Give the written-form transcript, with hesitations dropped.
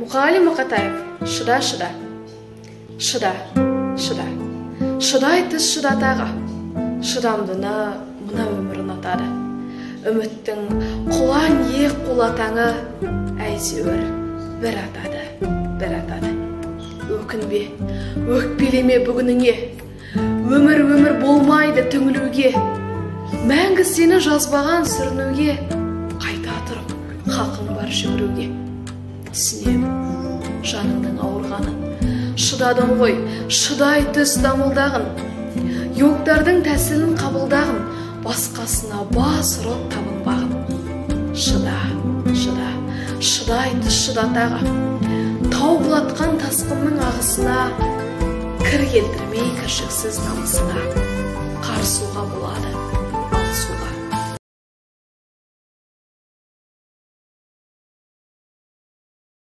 Мұқағали Мақатаев, шыда, шыда. Шыда, шыда. Шыдай түс шыдатаға. Шыдамдыны мына өмір ұнатады. Үміттің құлан ек қолатаңы әйтеуір бір атады, бір атады. Өкінбе, өкпелеме бүгініңе. Өмір болмайды түңілуге. Мәңгі сені жазбаған сүрінуге. Қайта тұрып, хақың бар жүгіруге. Түсінемін, жаныңның ауырғанын. Шыдадың ғой, шыдай түс дамылдағын. Йогтардың тәсілін қабылдағын. Басқасына бас ұрып табынбағын. Шыда, шыда, шыдай түс шыдатаға. Тау құлатқан тасқынның ағысына, кір келтірмей кіршіксіз намысына. Қарсуға болады